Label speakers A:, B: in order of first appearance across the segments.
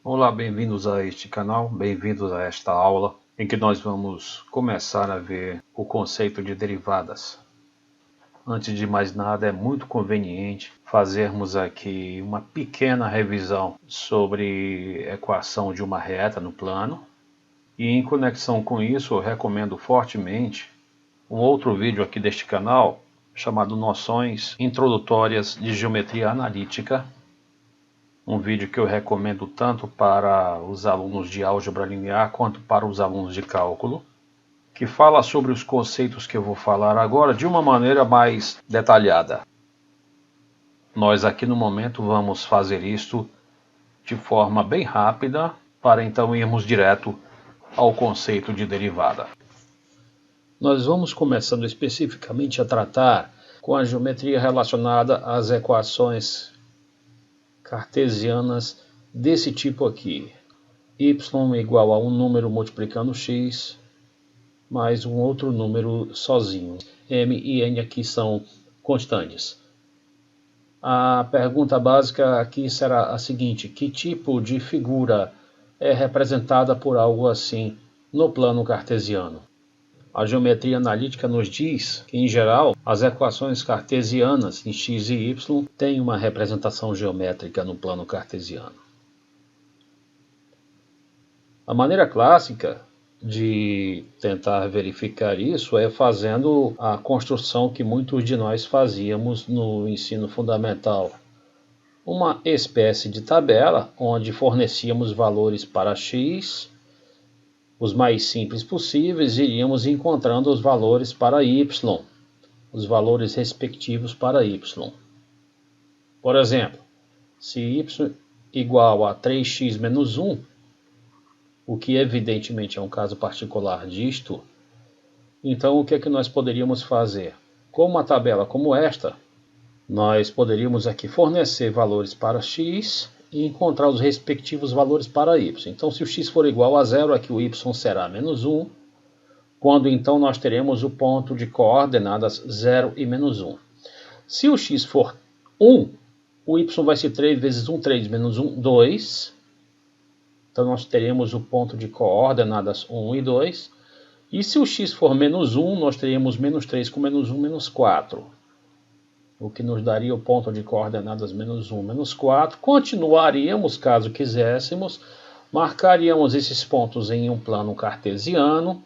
A: Olá, bem-vindos a este canal, bem-vindos a esta aula em que nós vamos começar a ver o conceito de derivadas. Antes de mais nada, é muito conveniente fazermos aqui uma pequena revisão sobre equação de uma reta no plano. E em conexão com isso, eu recomendo fortemente um outro vídeo aqui deste canal chamado Noções Introdutórias de Geometria Analítica. Um vídeo que eu recomendo tanto para os alunos de álgebra linear quanto para os alunos de cálculo, que fala sobre os conceitos que eu vou falar agora de uma maneira mais detalhada. Nós aqui no momento vamos fazer isto de forma bem rápida, para então irmos direto ao conceito de derivada. Nós vamos começando especificamente a tratar com a geometria relacionada às equações cartesianas desse tipo aqui: y igual a um número multiplicando x mais um outro número sozinho. M e n aqui são constantes. A pergunta básica aqui será a seguinte: que tipo de figura é representada por algo assim no plano cartesiano? A geometria analítica nos diz que, em geral, as equações cartesianas em x e y têm uma representação geométrica no plano cartesiano. A maneira clássica de tentar verificar isso é fazendo a construção que muitos de nós fazíamos no ensino fundamental. Uma espécie de tabela onde fornecíamos valores para x, os mais simples possíveis, e iríamos encontrando os valores para y, os valores respectivos para y. Por exemplo, se y igual a 3x menos 1, o que evidentemente é um caso particular disto, então o que é que nós poderíamos fazer? Com uma tabela como esta, nós poderíamos aqui fornecer valores para x e encontrar os respectivos valores para y. Então, se o x for igual a 0, aqui o y será menos 1, quando então nós teremos o ponto de coordenadas 0 e menos 1. Se o x for 1, o y vai ser 3 vezes 1, 3 menos 1, 2. Então nós teremos o ponto de coordenadas 1 e 2. E se o x for menos 1, nós teremos menos 3 com menos 1, menos 4. O que nos daria o ponto de coordenadas menos 1, menos 4. Continuaríamos, caso quiséssemos, marcaríamos esses pontos em um plano cartesiano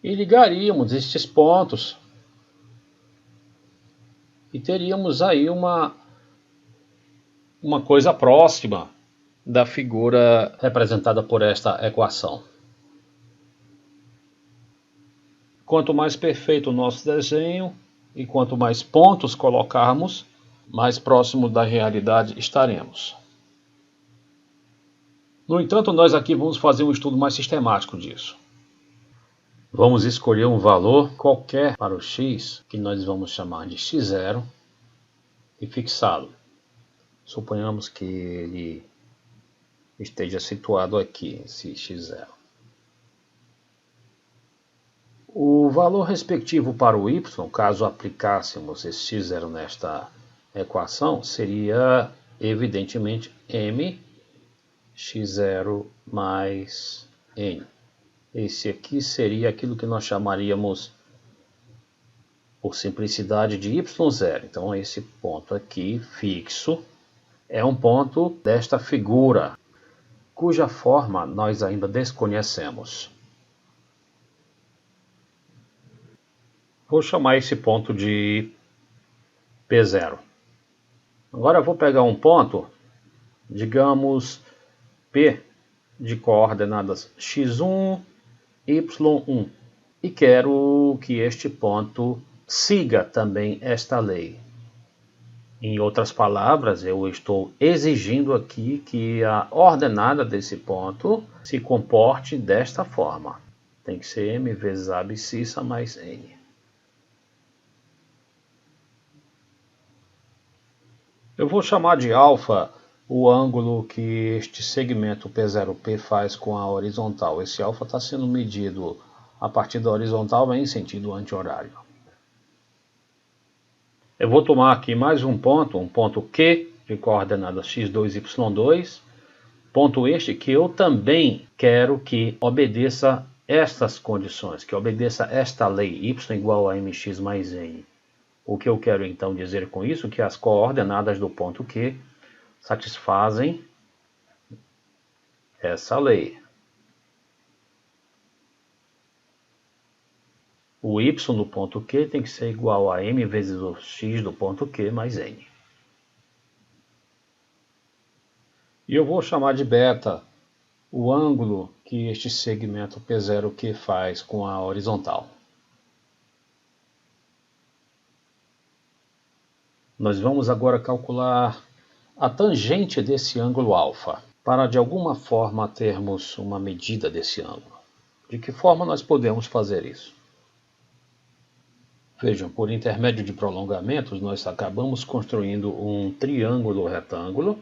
A: e ligaríamos estes pontos. E teríamos aí uma coisa próxima da figura representada por esta equação. Quanto mais perfeito o nosso desenho e quanto mais pontos colocarmos, mais próximo da realidade estaremos. No entanto, nós aqui vamos fazer um estudo mais sistemático disso. Vamos escolher um valor qualquer para o x, que nós vamos chamar de x0, e fixá-lo. Suponhamos que ele esteja situado aqui, esse x0. O valor respectivo para o y, caso aplicássemos esse x0 nesta equação, seria evidentemente m x0 mais n. Esse aqui seria aquilo que nós chamaríamos, por simplicidade, de y0. Então esse ponto aqui fixo é um ponto desta figura, cuja forma nós ainda desconhecemos. Vou chamar esse ponto de P0. Agora eu vou pegar um ponto, digamos P de coordenadas x1, y1, e quero que este ponto siga também esta lei. Em outras palavras, eu estou exigindo aqui que a ordenada desse ponto se comporte desta forma. Tem que ser m vezes a abscissa mais n. Eu vou chamar de alfa o ângulo que este segmento P0P faz com a horizontal. Esse alfa está sendo medido a partir da horizontal em sentido anti-horário. Eu vou tomar aqui mais um ponto Q, de coordenadas x2 e y2, Ponto este que eu também quero que obedeça estas condições, que obedeça esta lei, y igual a mx mais n. O que eu quero então dizer com isso? Que as coordenadas do ponto Q satisfazem essa lei. O y do ponto Q tem que ser igual a m vezes o x do ponto Q mais n. E eu vou chamar de beta o ângulo que este segmento P0Q faz com a horizontal. Nós vamos agora calcular a tangente desse ângulo alfa, para de alguma forma termos uma medida desse ângulo. De que forma nós podemos fazer isso? Vejam, por intermédio de prolongamentos, nós acabamos construindo um triângulo retângulo.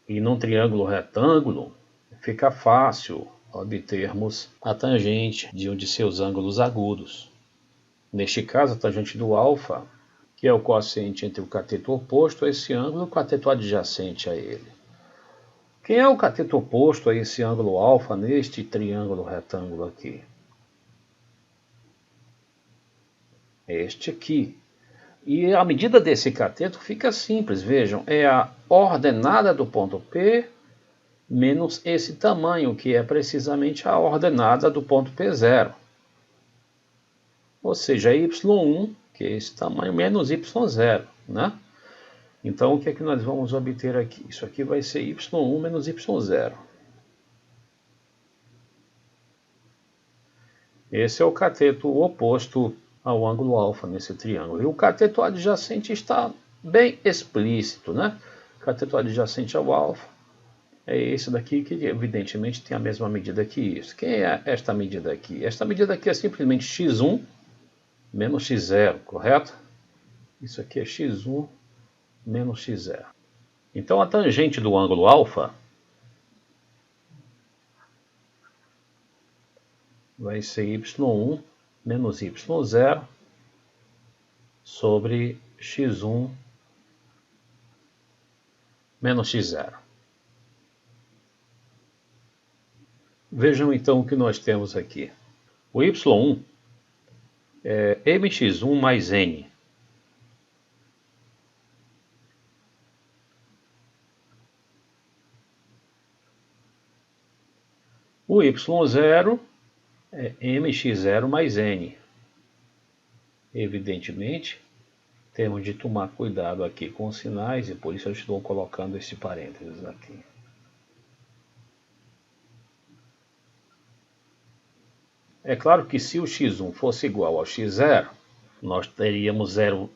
A: E num triângulo retângulo, fica fácil obtermos a tangente de um de seus ângulos agudos. Neste caso, a tangente do alfa, que é o quociente entre o cateto oposto a esse ângulo e o cateto adjacente a ele. Quem é o cateto oposto a esse ângulo alfa neste triângulo retângulo aqui? Este aqui. E a medida desse cateto fica simples, vejam, é a ordenada do ponto P menos esse tamanho, que é precisamente a ordenada do ponto P0. Ou seja, y1, que é esse tamanho, menos y0, né? Então, o que é que nós vamos obter aqui? Isso aqui vai ser y1 menos y0. Esse é o cateto oposto ao ângulo alfa nesse triângulo. E o cateto adjacente está bem explícito, né? O cateto adjacente ao alfa é esse daqui, que evidentemente tem a mesma medida que isso. Quem é esta medida aqui? Esta medida aqui é simplesmente x1 menos x0, correto? Isso aqui é x1 menos x0. Então a tangente do ângulo alfa vai ser y1 menos y0 sobre x1 menos x0. Vejam então o que nós temos aqui. O y1 é mx1 mais n. O y0 é mx0 mais n. Evidentemente, temos de tomar cuidado aqui com os sinais e por isso eu estou colocando esse parênteses aqui. É claro que se o x1 fosse igual ao x0, nós teríamos zero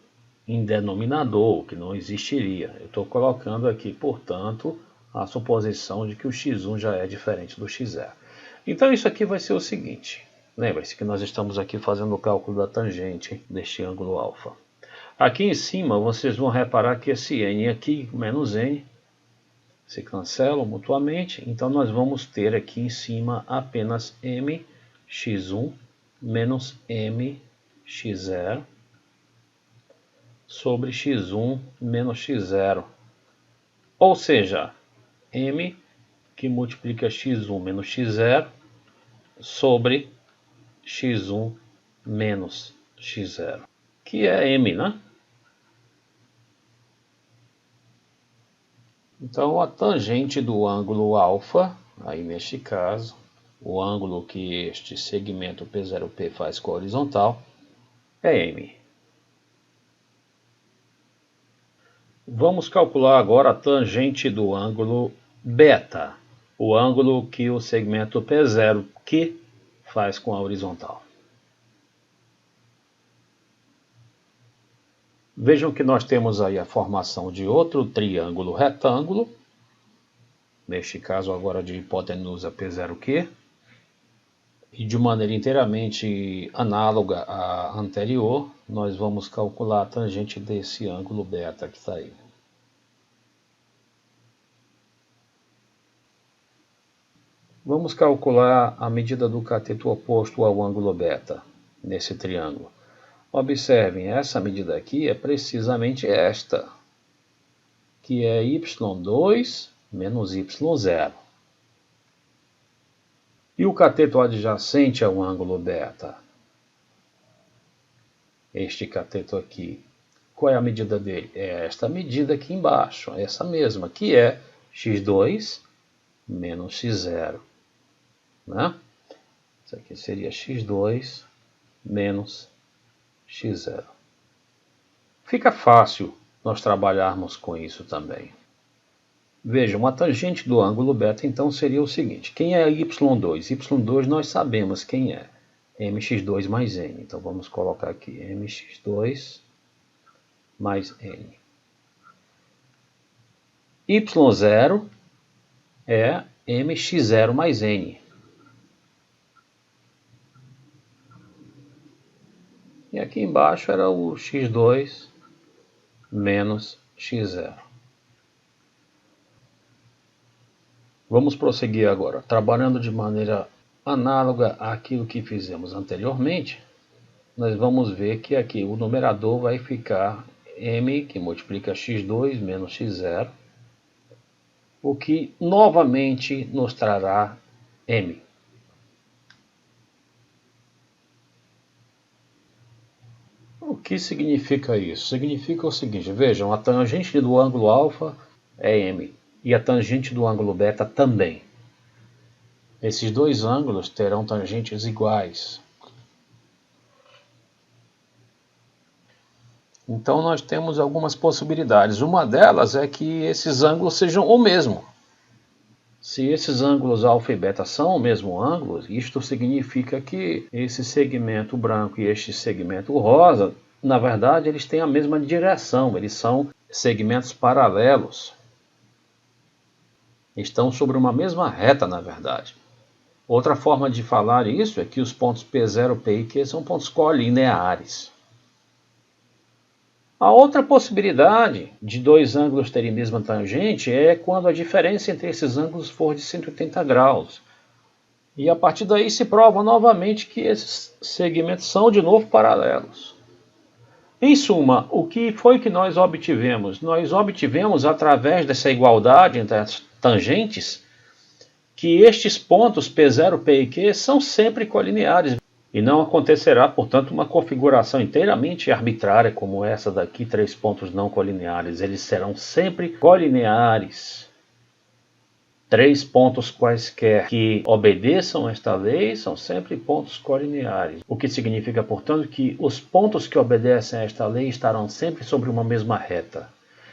A: em denominador, que não existiria. Eu estou colocando aqui, portanto, a suposição de que o x1 já é diferente do x0. Então isso aqui vai ser o seguinte. Lembre-se que nós estamos aqui fazendo o cálculo da tangente deste ângulo alfa. Aqui em cima vocês vão reparar que esse n aqui, menos n, se cancelam mutuamente. Então nós vamos ter aqui em cima apenas mx1 menos mx0 sobre x1 menos x0. Ou seja, m que multiplica x1 menos x0 sobre x1 menos x0, que é m, né? Então, a tangente do ângulo alfa, aí neste caso, o ângulo que este segmento P0P faz com a horizontal, é m. Vamos calcular agora a tangente do ângulo beta, o ângulo que o segmento P0Q faz com a horizontal. Vejam que nós temos aí a formação de outro triângulo retângulo, neste caso agora de hipotenusa P0Q, e de maneira inteiramente análoga à anterior, nós vamos calcular a tangente desse ângulo beta que está aí. Vamos calcular a medida do cateto oposto ao ângulo beta, nesse triângulo. Observem, essa medida aqui é precisamente esta, que é y2 menos y0. E o cateto adjacente ao ângulo beta? Este cateto aqui. Qual é a medida dele? É esta medida aqui embaixo, essa mesma, que é x2 menos x0. Né? Isso aqui seria x2 menos x0. Fica fácil nós trabalharmos com isso também. Veja, uma tangente do ângulo beta então seria o seguinte. Quem é y2? y2 nós sabemos quem é. mx2 mais n. Então vamos colocar aqui mx2 mais n. y0 é mx0 mais n. E aqui embaixo era o x2 menos x0. Vamos prosseguir agora, trabalhando de maneira análoga àquilo que fizemos anteriormente. Nós vamos ver que aqui o numerador vai ficar m, que multiplica x2 menos x0, o que novamente nos trará m. O que significa isso? Significa o seguinte, vejam, a tangente do ângulo alfa é m. E a tangente do ângulo beta também. Esses dois ângulos terão tangentes iguais. Então nós temos algumas possibilidades. Uma delas é que esses ângulos sejam o mesmo. Se esses ângulos alfa e beta são o mesmo ângulo, isto significa que esse segmento branco e este segmento rosa, na verdade, eles têm a mesma direção. Eles são segmentos paralelos. Estão sobre uma mesma reta, na verdade. Outra forma de falar isso é que os pontos P0, P e Q são pontos colineares. A outra possibilidade de dois ângulos terem a mesma tangente é quando a diferença entre esses ângulos for de 180 graus. E a partir daí se prova novamente que esses segmentos são de novo paralelos. Em suma, o que foi que nós obtivemos? Nós obtivemos, através dessa igualdade entre as tangentes, que estes pontos P0, P e Q são sempre colineares. E não acontecerá, portanto, uma configuração inteiramente arbitrária como essa daqui, 3 pontos não colineares. Eles serão sempre colineares. 3 pontos quaisquer que obedeçam esta lei são sempre pontos colineares. O que significa, portanto, que os pontos que obedecem a esta lei estarão sempre sobre uma mesma reta.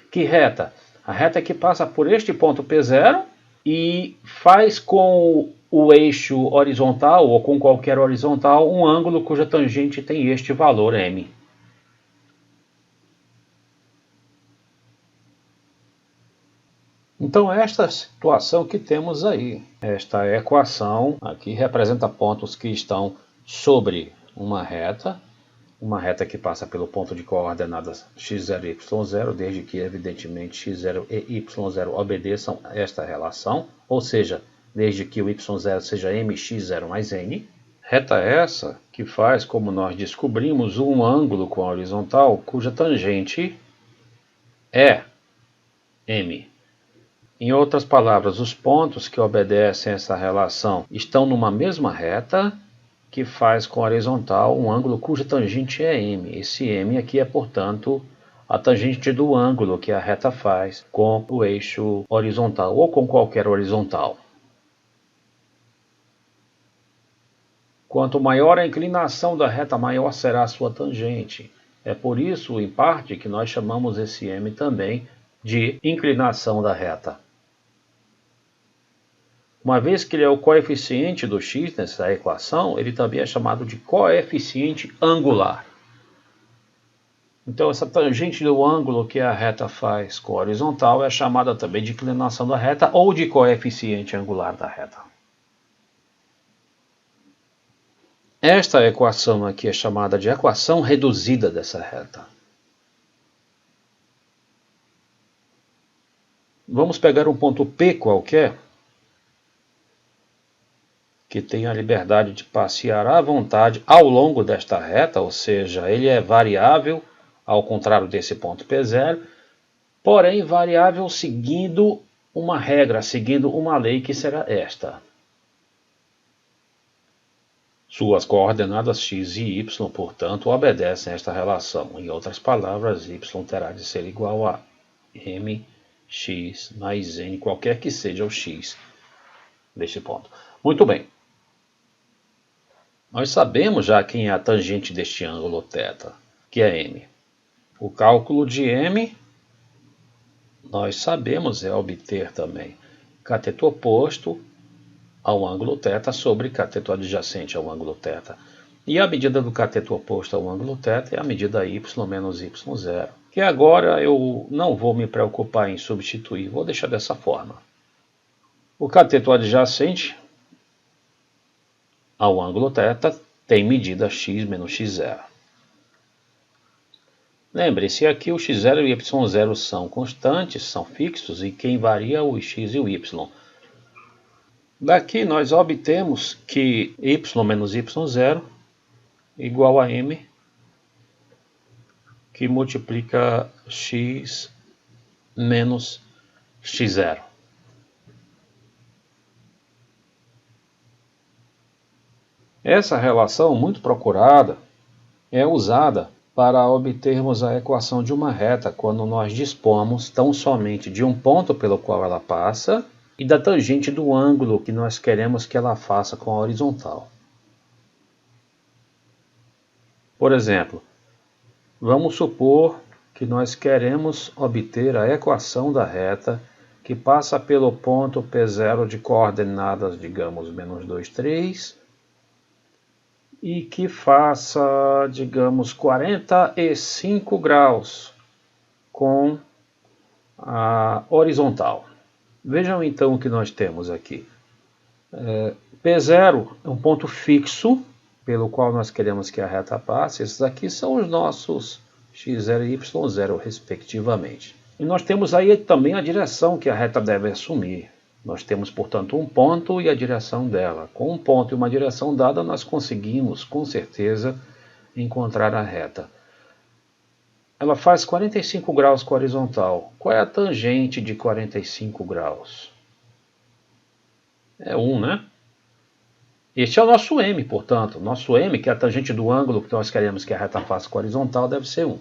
A: Que reta? A reta que passa por este ponto P0 e faz com o eixo horizontal ou com qualquer horizontal um ângulo cuja tangente tem este valor m. Então esta situação que temos aí, esta equação aqui representa pontos que estão sobre uma reta que passa pelo ponto de coordenadas x0 e y0, desde que evidentemente x0 e y0 obedeçam esta relação, ou seja, desde que o y0 seja mx0 mais n. Reta essa que faz, como nós descobrimos, um ângulo com a horizontal cuja tangente é m. Em outras palavras, os pontos que obedecem a essa relação estão numa mesma reta que faz com a horizontal um ângulo cuja tangente é m. Esse m aqui é, portanto, a tangente do ângulo que a reta faz com o eixo horizontal ou com qualquer horizontal. Quanto maior a inclinação da reta, maior será a sua tangente. É por isso, em parte, que nós chamamos esse m também de inclinação da reta. Uma vez que ele é o coeficiente do x nessa equação, ele também é chamado de coeficiente angular. Então essa tangente do ângulo que a reta faz com a horizontal é chamada também de inclinação da reta ou de coeficiente angular da reta. Esta equação aqui é chamada de equação reduzida dessa reta. Vamos pegar um ponto P qualquer, que tem a liberdade de passear à vontade ao longo desta reta, ou seja, ele é variável, ao contrário desse ponto P0, porém variável seguindo uma regra seguindo uma lei que será esta. Suas coordenadas x e y, portanto, obedecem a esta relação. Em outras palavras, y terá de ser igual a mx mais n, qualquer que seja o x deste ponto. Muito bem. Nós sabemos já quem é a tangente deste ângulo θ, que é m. O cálculo de m, nós sabemos obter também cateto oposto ao ângulo θ sobre cateto adjacente ao ângulo θ. E a medida do cateto oposto ao ângulo θ é a medida y menos y0, que agora eu não vou me preocupar em substituir, vou deixar dessa forma. O cateto adjacente ao ângulo θ tem medida x menos x0. Lembre-se, aqui o x0 e o y0 são constantes, são fixos, e quem varia é o x e o y. Daqui nós obtemos que y menos y0 igual a m, que multiplica x menos x0. Essa relação muito procurada é usada para obtermos a equação de uma reta quando nós dispomos tão somente de um ponto pelo qual ela passa e da tangente do ângulo que nós queremos que ela faça com a horizontal. Por exemplo, vamos supor que nós queremos obter a equação da reta que passa pelo ponto P0 de coordenadas, digamos, menos 2, 3, e que faça, digamos, 45 graus com a horizontal. Vejam então o que nós temos aqui. P0 é um ponto fixo pelo qual nós queremos que a reta passe. Esses aqui são os nossos x0 e y0, respectivamente. E nós temos aí também a direção que a reta deve assumir. Nós temos, portanto, um ponto e a direção dela. Com um ponto e uma direção dada, nós conseguimos, com certeza, encontrar a reta. Ela faz 45 graus com a horizontal. Qual é a tangente de 45 graus? É 1, né? Este é o nosso m, portanto. Nosso m, que é a tangente do ângulo que nós queremos que a reta faça com a horizontal, deve ser 1.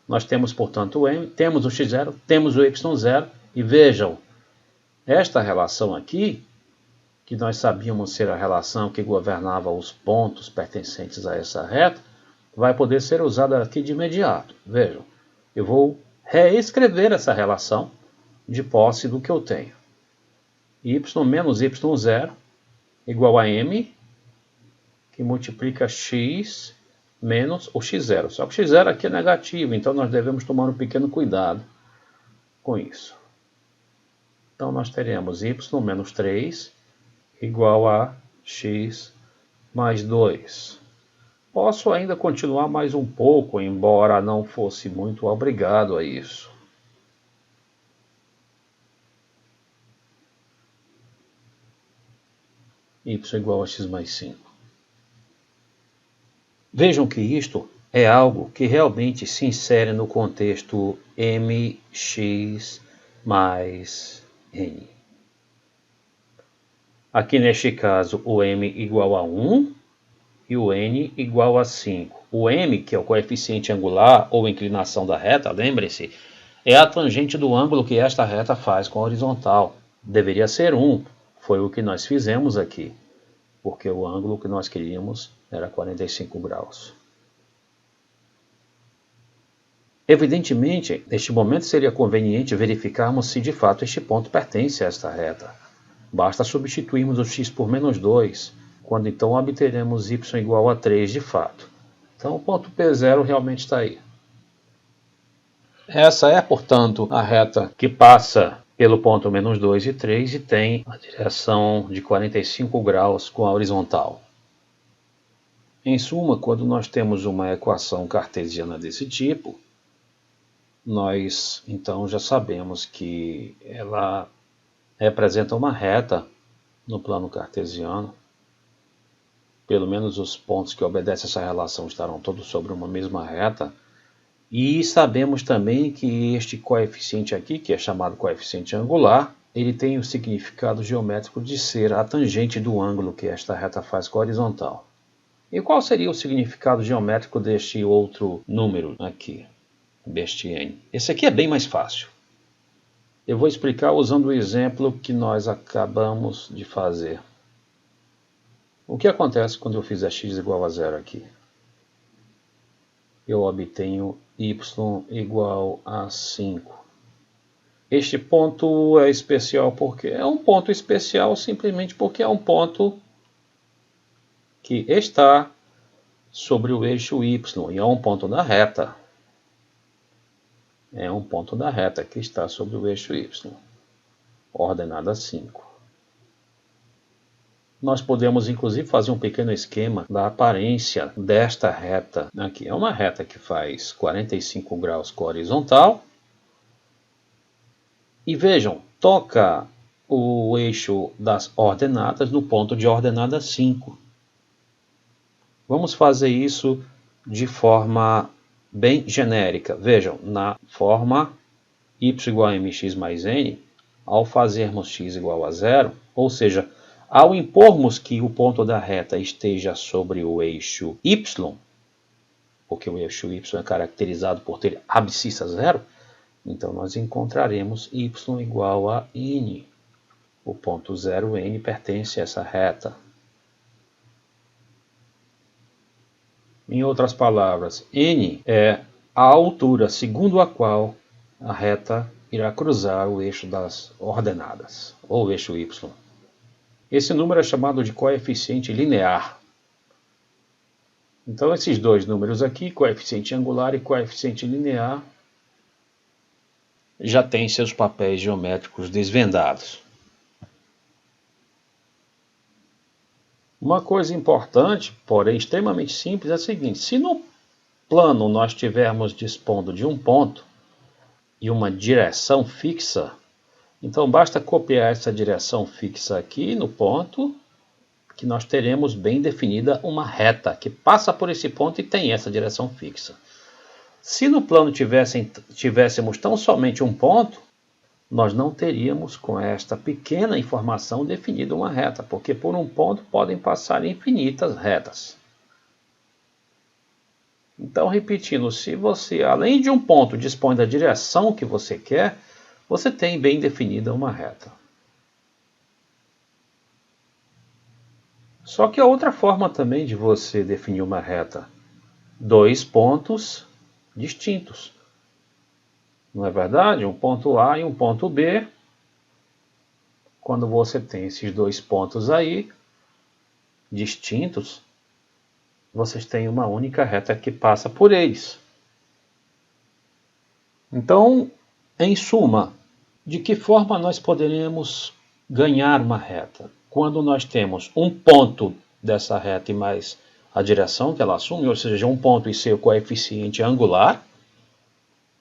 A: Nós temos, portanto, o m, temos o x0, temos o y0, e vejam, esta relação aqui, que nós sabíamos ser a relação que governava os pontos pertencentes a essa reta, vai poder ser usada aqui de imediato. Vejam, eu vou reescrever essa relação de posse do que eu tenho. Y menos y0 igual a m, que multiplica x menos o x0. Só que o x0 aqui é negativo, então nós devemos tomar um pequeno cuidado com isso. Então nós teremos y menos 3 igual a x mais 2. Posso ainda continuar mais um pouco, embora não fosse muito obrigado a isso. Y igual a x mais 5. Vejam que isto é algo que realmente se insere no contexto mx mais n. Aqui neste caso o m igual a 1 e o n igual a 5. O m, que é o coeficiente angular ou inclinação da reta, lembrem-se, é a tangente do ângulo que esta reta faz com a horizontal. Deveria ser 1, foi o que nós fizemos aqui, porque o ângulo que nós queríamos era 45 graus. Evidentemente, neste momento seria conveniente verificarmos se de fato este ponto pertence a esta reta. Basta substituirmos o x por menos 2, quando então obteremos y igual a 3 de fato. Então o ponto P0 realmente está aí. Essa é, portanto, a reta que passa pelo ponto menos 2 e 3 e tem a direção de 45 graus com a horizontal. Em suma, quando nós temos uma equação cartesiana desse tipo, nós então já sabemos que ela representa uma reta no plano cartesiano. Pelo menos os pontos que obedecem a essa relação estarão todos sobre uma mesma reta. E sabemos também que este coeficiente aqui, que é chamado coeficiente angular, ele tem o significado geométrico de ser a tangente do ângulo que esta reta faz com a horizontal. E qual seria o significado geométrico deste outro número aqui, deste n? Esse aqui é bem mais fácil. Eu vou explicar usando o exemplo que nós acabamos de fazer. O que acontece quando eu fizer x igual a 0 aqui? Eu obtenho y igual a 5. Este ponto é especial porque é um ponto especial simplesmente porque é um ponto que está sobre o eixo y e é um ponto da reta. É um ponto da reta que está sobre o eixo y, ordenada 5. Nós podemos inclusive fazer um pequeno esquema da aparência desta reta aqui. É uma reta que faz 45 graus com a horizontal. E vejam, toca o eixo das ordenadas no ponto de ordenada 5. Vamos fazer isso de forma bem genérica. Vejam, na forma y igual a mx mais n, ao fazermos x igual a 0, ou seja, ao impormos que o ponto da reta esteja sobre o eixo y, porque o eixo y é caracterizado por ter abscissa 0, então nós encontraremos y igual a n. O ponto 0, n, pertence a essa reta. Em outras palavras, n é a altura segundo a qual a reta irá cruzar o eixo das ordenadas, ou eixo y. Esse número é chamado de coeficiente linear. Então esses dois números aqui, coeficiente angular e coeficiente linear, já têm seus papéis geométricos desvendados. Uma coisa importante, porém extremamente simples, é a seguinte: se no plano nós estivermos dispondo de um ponto e uma direção fixa, então basta copiar essa direção fixa aqui no ponto, que nós teremos bem definida uma reta que passa por esse ponto e tem essa direção fixa. Se no plano tivéssemos tão somente um ponto, nós não teríamos com esta pequena informação definida uma reta, porque por um ponto podem passar infinitas retas. Então, repetindo, se você, além de um ponto, dispõe da direção que você quer, você tem bem definida uma reta. Só que há outra forma também de você definir uma reta: dois pontos distintos. Não é verdade? Um ponto A e um ponto B. Quando você tem esses dois pontos aí, distintos, vocês têm uma única reta que passa por eles. Então, em suma, de que forma nós poderemos ganhar uma reta? Quando nós temos um ponto dessa reta e mais a direção que ela assume, ou seja, um ponto e seu coeficiente angular,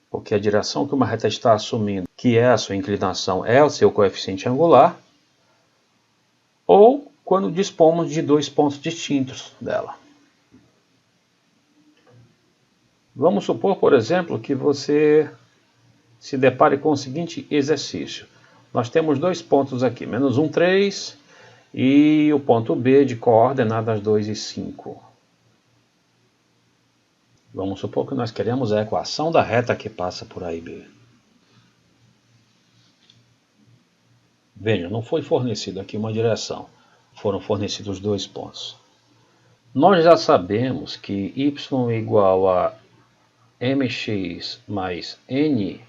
A: porque a direção que uma reta está assumindo, que é a sua inclinação, é o seu coeficiente angular, ou quando dispomos de dois pontos distintos dela. Vamos supor, por exemplo, que você se depare com o seguinte exercício. Nós temos dois pontos aqui, menos 1, 3, e o ponto B de coordenadas 2 e 5. Vamos supor que nós queremos a equação da reta que passa por A e B. Veja, não foi fornecido aqui uma direção, foram fornecidos dois pontos. Nós já sabemos que y igual a mx mais n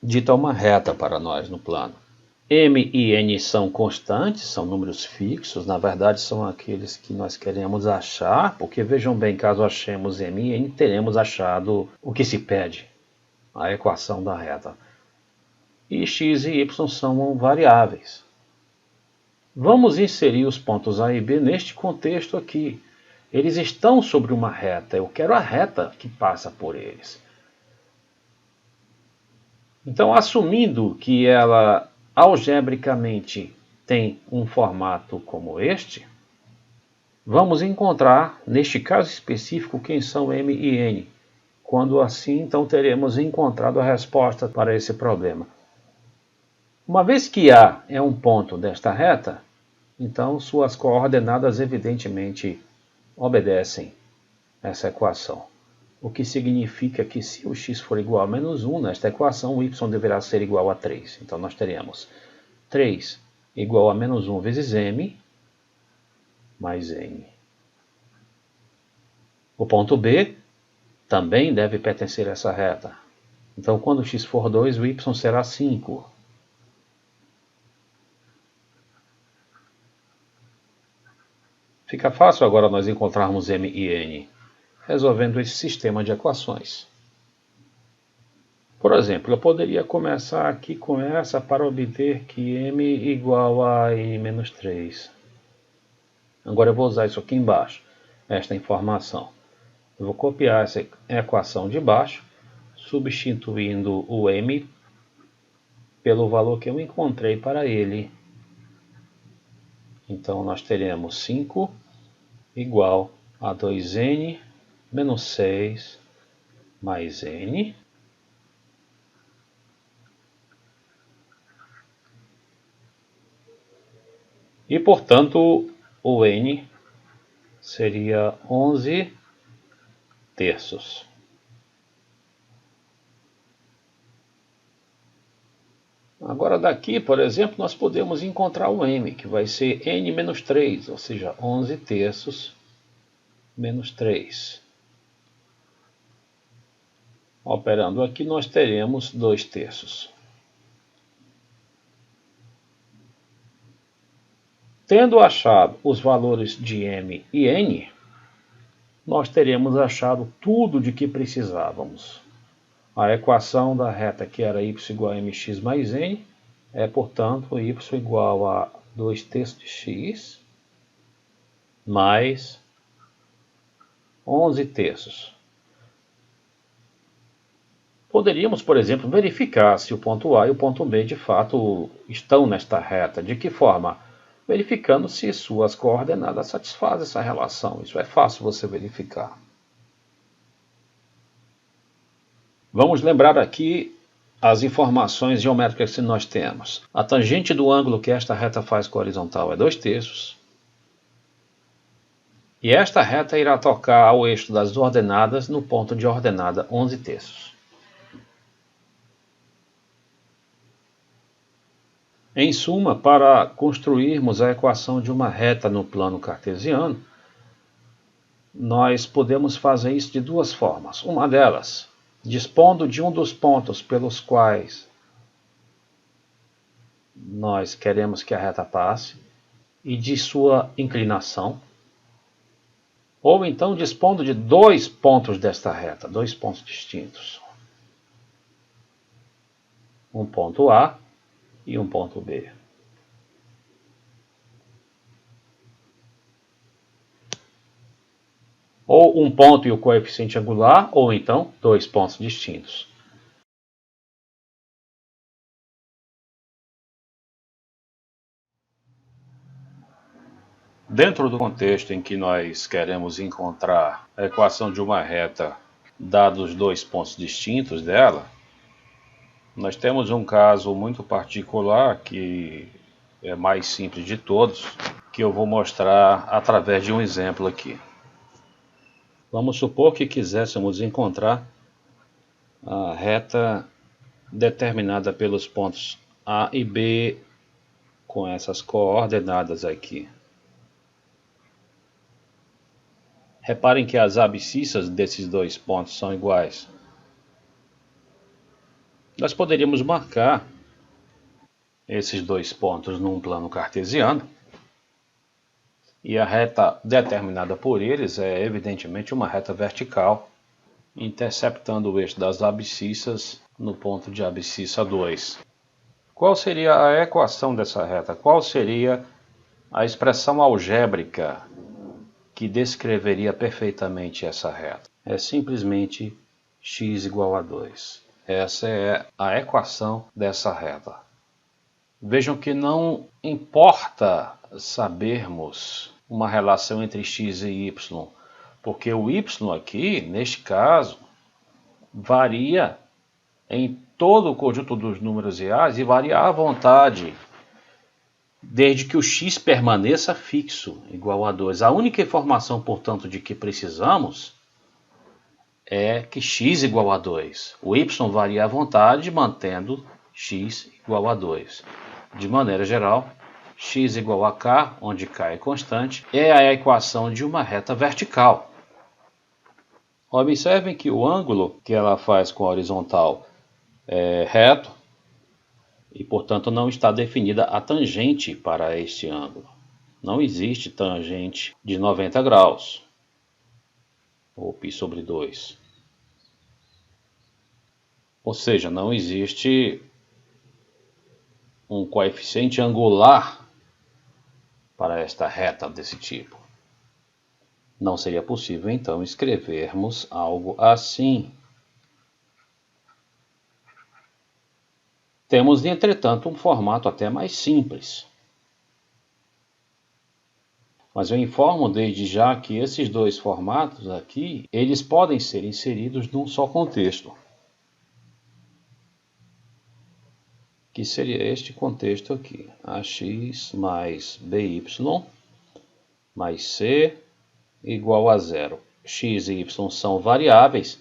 A: dita uma reta para nós no plano. M e n são constantes, são números fixos, na verdade são aqueles que nós queremos achar, porque vejam bem, caso achemos m e n, teremos achado o que se pede, a equação da reta. E x e y são variáveis. Vamos inserir os pontos A e B neste contexto aqui. Eles estão sobre uma reta, eu quero a reta que passa por eles. Então, assumindo que ela algebricamente tem um formato como este, vamos encontrar, neste caso específico, quem são m e n. Quando assim, então teremos encontrado a resposta para esse problema. Uma vez que A é um ponto desta reta, então suas coordenadas evidentemente obedecem essa equação. O que significa que se o x for igual a menos 1, nesta equação o y deverá ser igual a 3. Então nós teremos 3 igual a menos 1 vezes m mais n. O ponto B também deve pertencer a essa reta. Então quando x for 2, o y será 5. Fica fácil agora nós encontrarmos m e n, resolvendo esse sistema de equações. Por exemplo, eu poderia começar aqui com essa para obter que m igual a n menos 3. Agora eu vou usar isso aqui embaixo, esta informação. Eu vou copiar essa equação de baixo, substituindo o m pelo valor que eu encontrei para ele. Então nós teremos 5 igual a 2n menos 6 mais n. E, portanto, o n seria 11 terços. Agora daqui, por exemplo, nós podemos encontrar o m, que vai ser n menos 3, ou seja, 11 terços menos 3. Operando aqui, nós teremos 2 terços. Tendo achado os valores de m e n, nós teremos achado tudo de que precisávamos. A equação da reta que era y igual a mx mais n é, portanto, y igual a 2 terços de x mais 11 terços. Poderíamos, por exemplo, verificar se o ponto A e o ponto B de fato estão nesta reta. De que forma? Verificando se suas coordenadas satisfazem essa relação. Isso é fácil você verificar. Vamos lembrar aqui as informações geométricas que nós temos. A tangente do ângulo que esta reta faz com a horizontal é 2 terços. E esta reta irá tocar ao eixo das ordenadas no ponto de ordenada 11 terços. Em suma, para construirmos a equação de uma reta no plano cartesiano, nós podemos fazer isso de duas formas. Uma delas, dispondo de um dos pontos pelos quais nós queremos que a reta passe e de sua inclinação, ou então dispondo de dois pontos desta reta, dois pontos distintos. Um ponto A e um ponto B. Ou um ponto e o coeficiente angular, ou então dois pontos distintos. Dentro do contexto em que nós queremos encontrar a equação de uma reta, dados dois pontos distintos dela, nós temos um caso muito particular que é mais simples de todos, que eu vou mostrar através de um exemplo aqui. Vamos supor que quiséssemos encontrar a reta determinada pelos pontos A e B com essas coordenadas aqui. Reparem que as abscissas desses dois pontos são iguais. Nós poderíamos marcar esses dois pontos num plano cartesiano. E a reta determinada por eles é evidentemente uma reta vertical, interceptando o eixo das abscissas no ponto de abscissa 2. Qual seria a equação dessa reta? Qual seria a expressão algébrica que descreveria perfeitamente essa reta? É simplesmente x igual a 2. Essa é a equação dessa reta. Vejam que não importa sabermos uma relação entre x e y, porque o y aqui, neste caso, varia em todo o conjunto dos números reais e variar à vontade, desde que o x permaneça fixo, igual a 2. A única informação, portanto, de que precisamos é que x igual a 2. O y varia à vontade, mantendo x igual a 2. De maneira geral, x igual a k, onde k é constante, é a equação de uma reta vertical. Observem que o ângulo que ela faz com a horizontal é reto e, portanto, não está definida a tangente para este ângulo. Não existe tangente de 90 graus, ou π sobre 2. Ou seja, não existe um coeficiente angular para esta reta desse tipo. Não seria possível, então, escrevermos algo assim. Temos, entretanto, um formato até mais simples. Mas eu informo desde já que esses dois formatos aqui, eles podem ser inseridos num só contexto. Que seria este contexto aqui. AX mais BY mais C igual a zero. X e Y são variáveis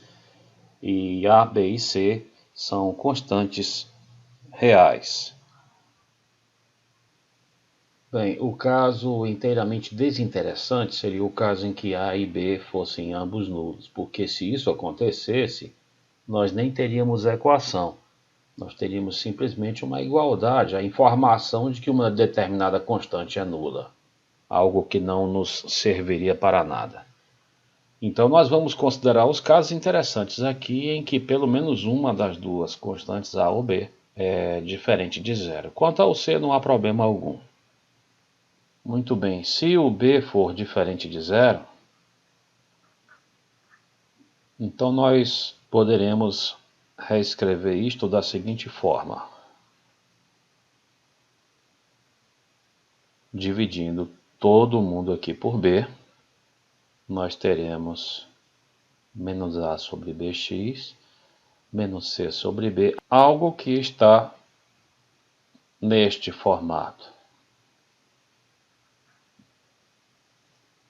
A: e A, B e C são constantes reais. Bem, o caso inteiramente desinteressante seria o caso em que A e B fossem ambos nulos, porque se isso acontecesse, nós nem teríamos equação. Nós teríamos simplesmente uma igualdade, a informação de que uma determinada constante é nula, algo que não nos serviria para nada. Então nós vamos considerar os casos interessantes aqui em que pelo menos uma das duas constantes A ou B é diferente de zero. Quanto ao C não há problema algum. Muito bem, se o B for diferente de zero, então nós poderemos reescrever isto da seguinte forma. Dividindo todo mundo aqui por B, nós teremos menos A sobre BX, menos C sobre B, algo que está neste formato.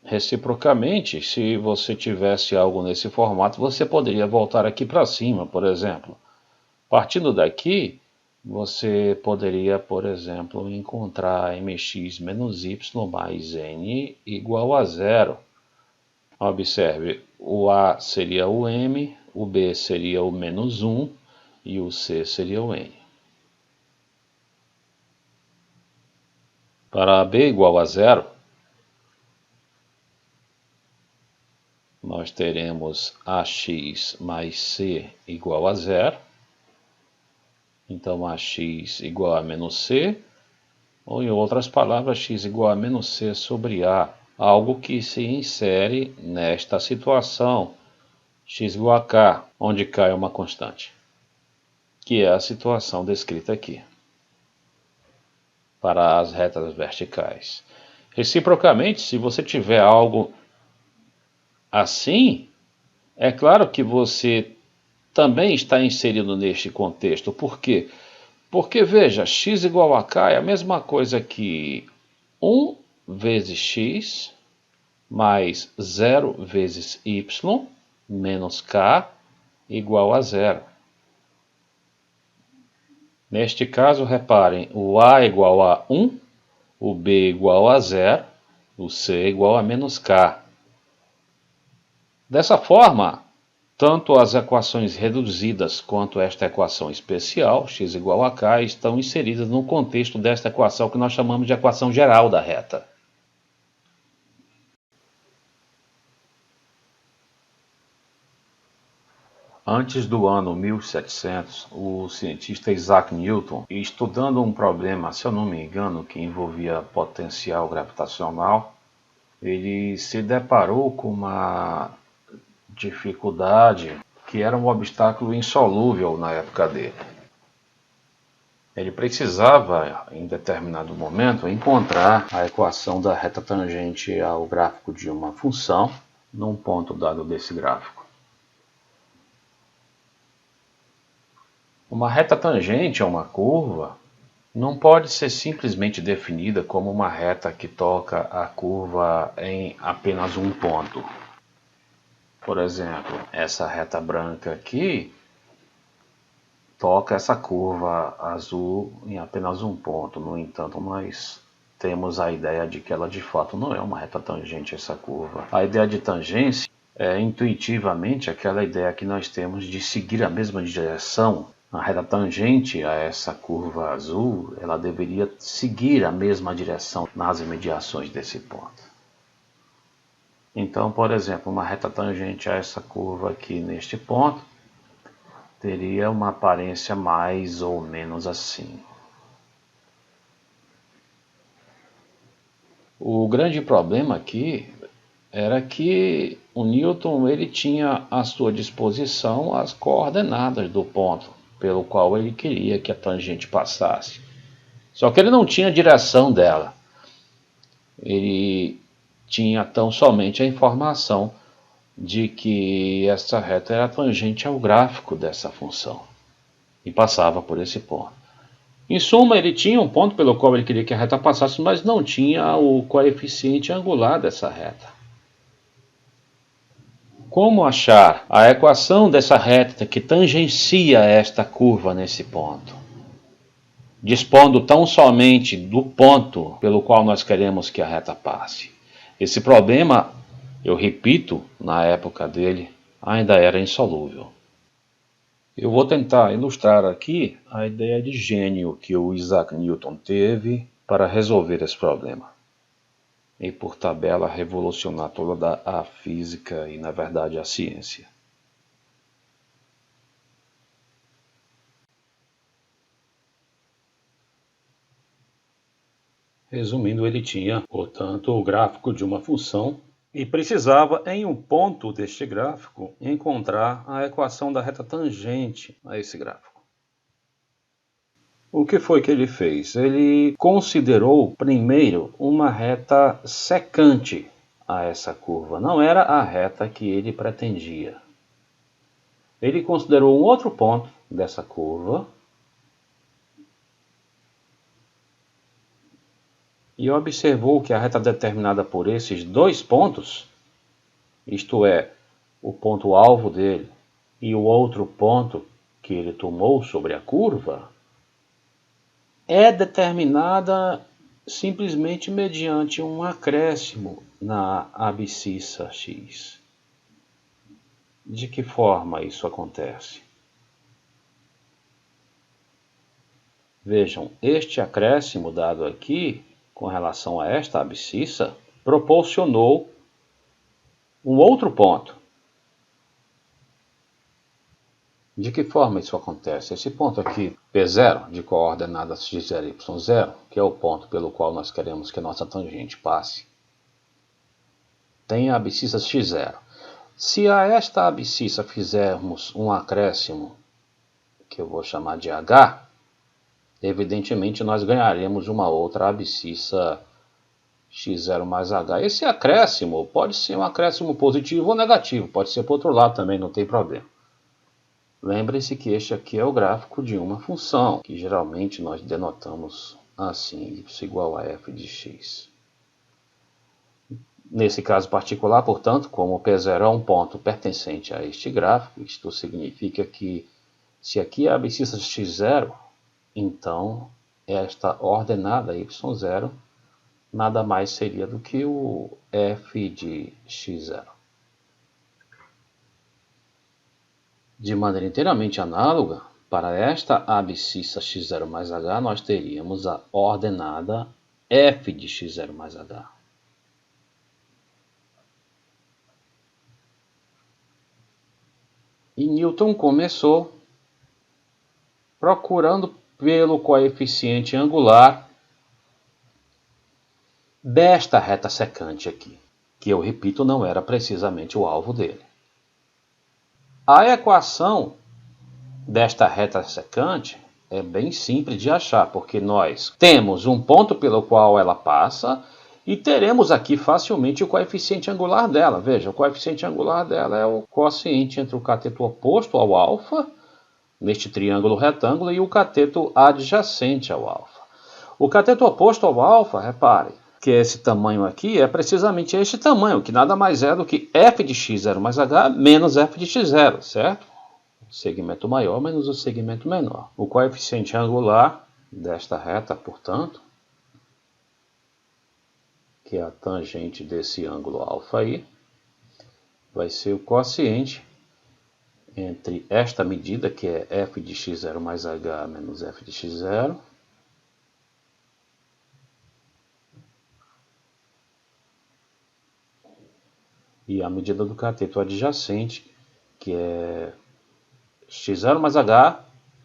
A: Reciprocamente, se você tivesse algo nesse formato, você poderia voltar aqui para cima, por exemplo. Partindo daqui, você poderia, por exemplo, encontrar mx menos y mais n igual a zero. Observe, o A seria o m, o B seria o menos 1 e o C seria o n. Para B igual a zero, nós teremos AX mais C igual a zero. Então, AX igual a menos C, ou em outras palavras, x igual a menos C sobre A, algo que se insere nesta situação, x igual a K, onde K é uma constante, que é a situação descrita aqui, para as retas verticais. Reciprocamente, se você tiver algo assim, é claro que você também está inserido neste contexto. Por quê? Porque, veja, x igual a k é a mesma coisa que 1 vezes x mais 0 vezes y menos k igual a zero. Neste caso, reparem, o a é igual a 1, o b é igual a zero, o c é igual a menos k. Dessa forma, tanto as equações reduzidas quanto esta equação especial, x igual a k, estão inseridas no contexto desta equação que nós chamamos de equação geral da reta. Antes do ano 1700, o cientista Isaac Newton, estudando um problema, se eu não me engano, que envolvia potencial gravitacional, ele se deparou com uma dificuldade que era um obstáculo insolúvel na época dele. Ele precisava, em determinado momento, encontrar a equação da reta tangente ao gráfico de uma função num ponto dado desse gráfico. Uma reta tangente a uma curva não pode ser simplesmente definida como uma reta que toca a curva em apenas um ponto. Por exemplo, essa reta branca aqui toca essa curva azul em apenas um ponto. No entanto, nós temos a ideia de que ela de fato não é uma reta tangente a essa curva. A ideia de tangência é intuitivamente aquela ideia que nós temos de seguir a mesma direção. A reta tangente a essa curva azul, ela deveria seguir a mesma direção nas imediações desse ponto. Então, por exemplo, uma reta tangente a essa curva aqui neste ponto teria uma aparência mais ou menos assim. O grande problema aqui era que o Newton ele tinha à sua disposição as coordenadas do ponto pelo qual ele queria que a tangente passasse. Só que ele não tinha a direção dela. Ele tinha tão somente a informação de que essa reta era tangente ao gráfico dessa função e passava por esse ponto. Em suma, ele tinha um ponto pelo qual ele queria que a reta passasse, mas não tinha o coeficiente angular dessa reta. Como achar a equação dessa reta que tangencia esta curva nesse ponto? Dispondo tão somente do ponto pelo qual nós queremos que a reta passe. Esse problema, eu repito, na época dele, ainda era insolúvel. Eu vou tentar ilustrar aqui a ideia de gênio que o Isaac Newton teve para resolver esse problema. E por tabela revolucionar toda a física e, na verdade, a ciência. Resumindo, ele tinha, portanto, o gráfico de uma função e precisava, em um ponto deste gráfico, encontrar a equação da reta tangente a esse gráfico. O que foi que ele fez? Ele considerou, primeiro, uma reta secante a essa curva. Não era a reta que ele pretendia. Ele considerou um outro ponto dessa curva e observou que a reta determinada por esses dois pontos, isto é, o ponto alvo dele e o outro ponto que ele tomou sobre a curva, é determinada simplesmente mediante um acréscimo na abscissa x. De que forma isso acontece? Vejam, este acréscimo dado aqui, com relação a esta abscissa, proporcionou um outro ponto. De que forma isso acontece? Esse ponto aqui, P0, de coordenadas x0 e y0, que é o ponto pelo qual nós queremos que a nossa tangente passe, tem a abscissa x0. Se a esta abscissa fizermos um acréscimo, que eu vou chamar de h, evidentemente nós ganharemos uma outra abscissa x0 mais h. Esse acréscimo pode ser um acréscimo positivo ou negativo, pode ser para o outro lado também, não tem problema. Lembre-se que este aqui é o gráfico de uma função, que geralmente nós denotamos assim, y igual a f de x. Nesse caso particular, portanto, como P0 é um ponto pertencente a este gráfico, isto significa que se aqui é a abscissa x0, então esta ordenada y0 nada mais seria do que o f de x0. De maneira inteiramente análoga, para esta abscissa x0 mais h, nós teríamos a ordenada f de x0 mais h. E Newton começou procurando pelo coeficiente angular desta reta secante aqui, que eu repito não era precisamente o alvo dele. A equação desta reta secante é bem simples de achar, porque nós temos um ponto pelo qual ela passa e teremos aqui facilmente o coeficiente angular dela. Veja, o coeficiente angular dela é o quociente entre o cateto oposto ao alfa, neste triângulo retângulo e o cateto adjacente ao alfa. O cateto oposto ao alfa, repare, que esse tamanho aqui é precisamente este tamanho, que nada mais é do que f de x0 mais h menos f de x0, certo? O segmento maior menos o segmento menor. O coeficiente angular desta reta, portanto, que é a tangente desse ângulo alfa aí, vai ser o quociente entre esta medida, que é f de x0 mais h menos f de x0, e a medida do cateto adjacente, que é x0 mais h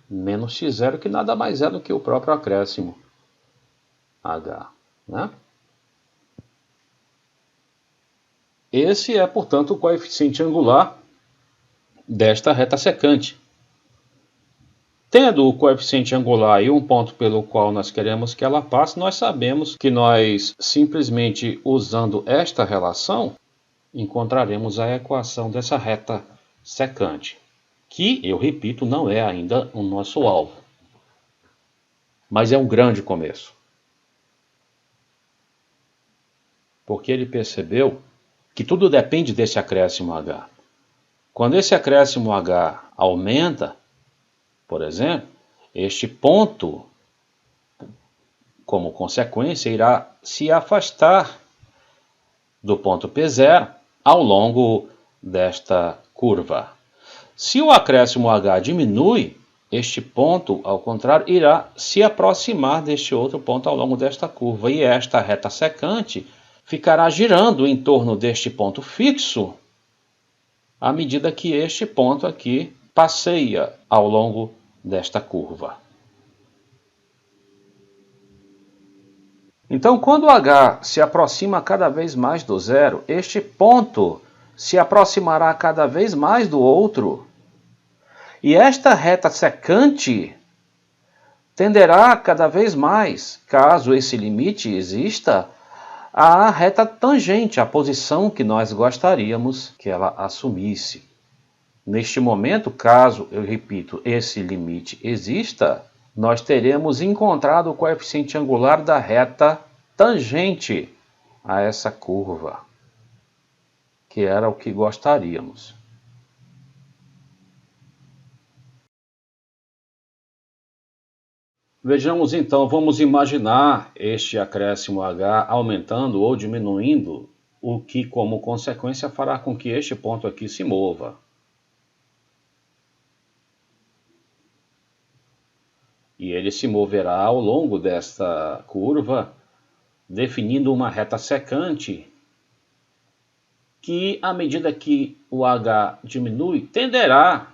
A: menos x0, que nada mais é do que o próprio acréscimo h, né? Esse é, portanto, o coeficiente angular desta reta secante. Tendo o coeficiente angular e um ponto pelo qual nós queremos que ela passe, nós sabemos que nós, simplesmente usando esta relação, encontraremos a equação dessa reta secante, que, eu repito, não é ainda o nosso alvo, mas é um grande começo. Porque ele percebeu que tudo depende desse acréscimo h. Quando esse acréscimo h aumenta, por exemplo, este ponto, como consequência, irá se afastar do ponto P0 ao longo desta curva. Se o acréscimo h diminui, este ponto, ao contrário, irá se aproximar deste outro ponto ao longo desta curva. E esta reta secante ficará girando em torno deste ponto fixo à medida que este ponto aqui passeia ao longo desta curva. Então, quando o h se aproxima cada vez mais do zero, este ponto se aproximará cada vez mais do outro, e esta reta secante tenderá cada vez mais, caso esse limite exista, a reta tangente, a posição que nós gostaríamos que ela assumisse. Neste momento, caso, eu repito, esse limite exista, nós teremos encontrado o coeficiente angular da reta tangente a essa curva, que era o que gostaríamos. Vejamos então, vamos imaginar este acréscimo h aumentando ou diminuindo, o que como consequência fará com que este ponto aqui se mova. E ele se moverá ao longo desta curva, definindo uma reta secante que, à medida que o h diminui, tenderá,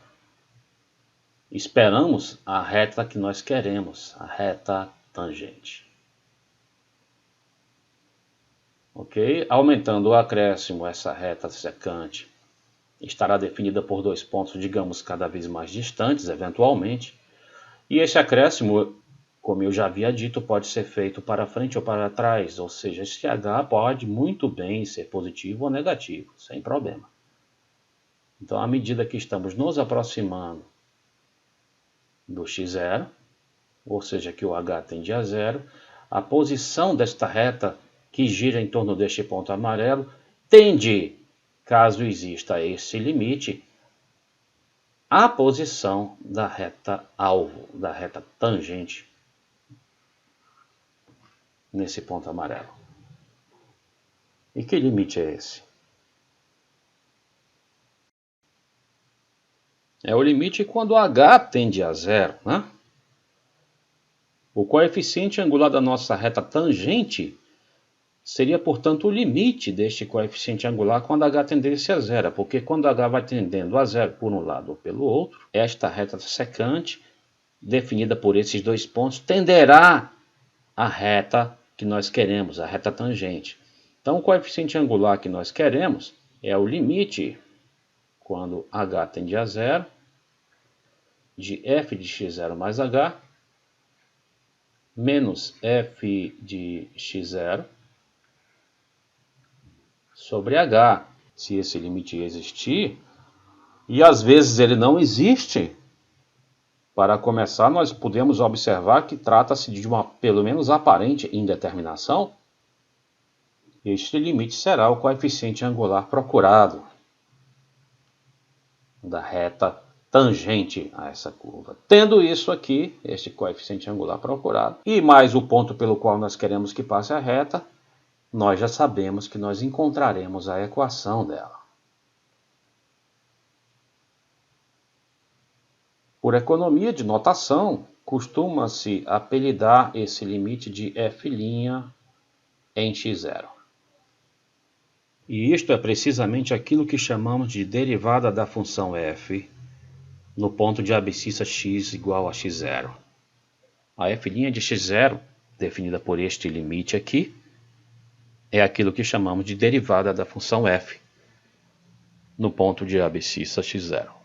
A: esperamos, a reta que nós queremos, a reta tangente. Ok? Aumentando o acréscimo, essa reta secante estará definida por dois pontos, digamos, cada vez mais distantes, eventualmente. E esse acréscimo, como eu já havia dito, pode ser feito para frente ou para trás, ou seja, esse h pode muito bem ser positivo ou negativo, sem problema. Então, à medida que estamos nos aproximando do x0, ou seja, que o h tende a zero, a posição desta reta que gira em torno deste ponto amarelo tende, caso exista esse limite, a posição da reta alvo, da reta tangente, nesse ponto amarelo. E que limite é esse? É o limite quando h tende a zero, né? O coeficiente angular da nossa reta tangente seria, portanto, o limite deste coeficiente angular quando h tendesse a zero, porque quando h vai tendendo a zero por um lado ou pelo outro, esta reta secante, definida por esses dois pontos, tenderá à reta que nós queremos, a reta tangente. Então, o coeficiente angular que nós queremos é o limite, quando h tende a zero, de f de x0 mais h, menos f de x0, sobre h. Se esse limite existir, e às vezes ele não existe, Para começar, nós podemos observar que trata-se de uma, pelo menos aparente, indeterminação. Este limite será o coeficiente angular procurado da reta tangente a essa curva. Tendo isso aqui, este coeficiente angular procurado, e mais o ponto pelo qual nós queremos que passe a reta, nós já sabemos que nós encontraremos a equação dela. Por economia de notação, costuma-se apelidar esse limite de f' em x0. E isto é precisamente aquilo que chamamos de derivada da função f no ponto de abscissa x igual a x0. A f' de x0, definida por este limite aqui, é aquilo que chamamos de derivada da função f no ponto de abscissa x0.